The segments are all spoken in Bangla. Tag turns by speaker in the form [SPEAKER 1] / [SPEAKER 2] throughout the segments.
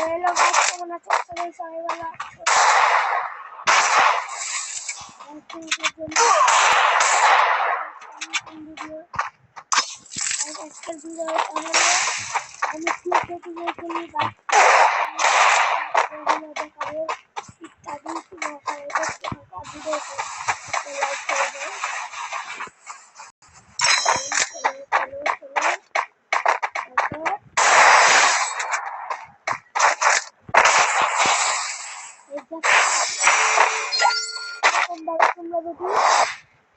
[SPEAKER 1] হলো গাছ কেমন আছে সবাই ভালো আমি দেখাবো ইত্যাদি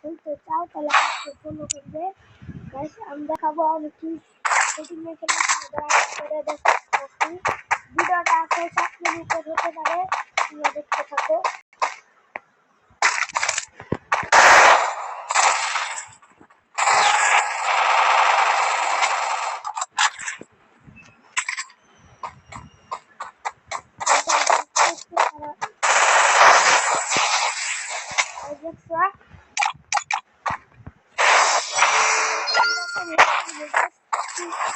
[SPEAKER 1] খেলতে চাও তাহলে আমাকে ফলো করবে গাইস আমি দেখাবো আমি কি সেটিং এ করে দেখাচ্ছি ভিডিওটা 7 মিনিটের হতে পারে তোমরা দেখতে থাকো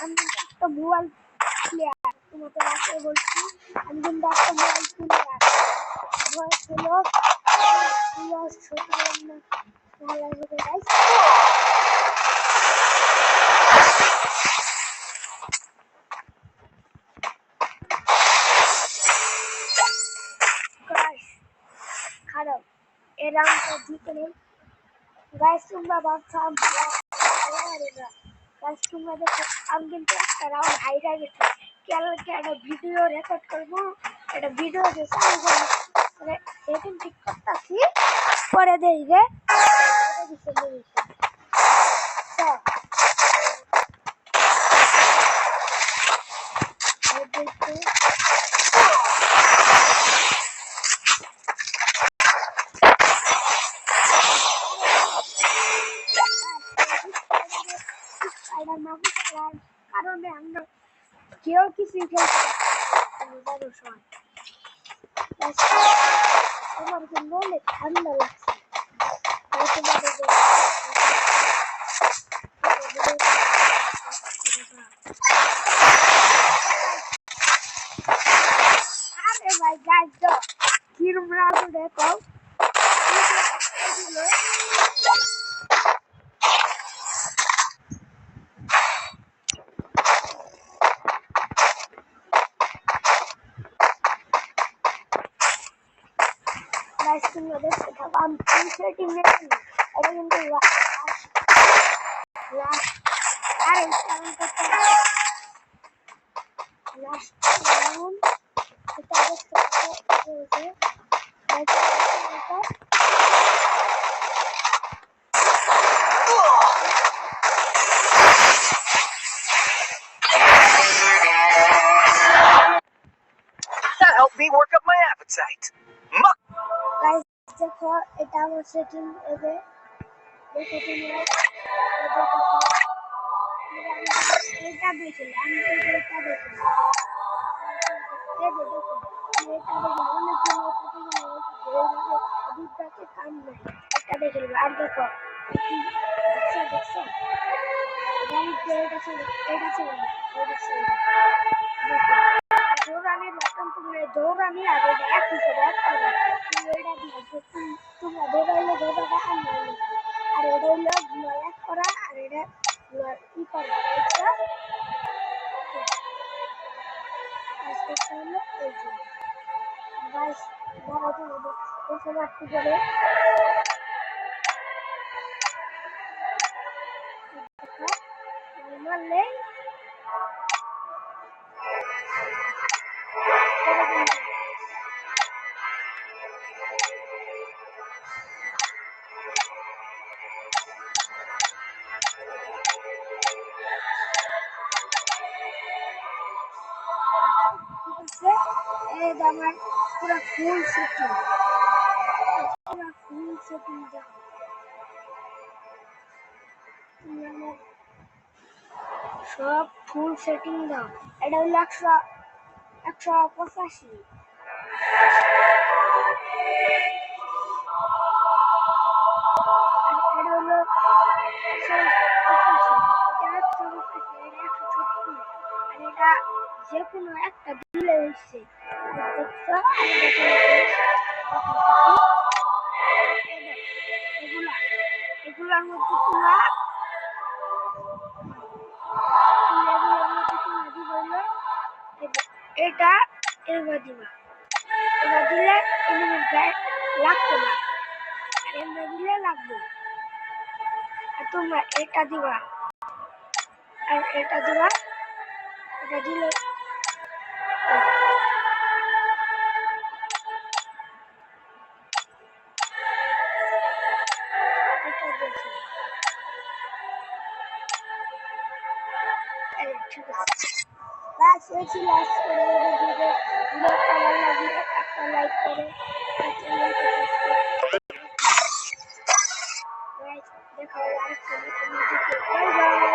[SPEAKER 1] আমি একটা মোবাইল প্লেয়ার তোমাদের আগে বলছি আমি কিন্তু একটা মোবাইল প্লেয়ার বয়স হলো ভালো হবে গাইস খারাপ এর রাউন্ডটা জিতে নেই গাইস তোমরা ভাবছো গাইস তোমরা দেখো আমি কিন্তু একটা রাউন্ড হাইরা গেছি কেন ভিডিও রেকর্ড করবো এটা ভিডিও যে সেটিং ঠিক করতেছি পরে দেই রে কারণে আমরা কেউ কিছুই খেলতে আমার কিন্তু অনেক ঠান্ডা লাগছে আরে ভাই গাইস কিরম রাজু দেখো guys তোমরা দেখতে থাকো আমি সেটিং এ এটা কিন্তু আরে সাউন্ড করতে লাস্ট রাউন্ড এটা দেখতে থাকো
[SPEAKER 2] That helped me work up my appetite.
[SPEAKER 1] guys দেখো এটা আমার সেটিং এবে দেখো তোমরা এটা দেখো আমি এটা দেখো আর দেখো দৌড়ানি আর একই করে তোমরা দৌড়াইলে দৌড়াটা আর এটা হইলো এক করা আর এটা ই করা হলো এই যে গাছ দাঁড়াতে হবে এসব একটু করে মারলে আমার পুরো ফুল সেটিং সব ফুল সেটিং দাও এটা হলো 185 এটা হলো 185 এটা 185 এটা 136 আর এটা যে কোনো একটা দিলে হচ্ছে দেখছো এগুলা এগুলার মধ্যে তোমরা এটা এবার দিবা এবার দিলে এনিমির গায়ে লাগতো না আর এমনি দিলে লাগবে আর তোমরা এটা দিবা আর এটা দিবা এটা দিলে এটা দিয়েছে ঠিক আছে বাস এসি লাস্ট করে ভিডিও ভালো লাগলে একটা লাইক করে দেখা হবে আরেকটা নতুন ভিডিওতে বাই বাই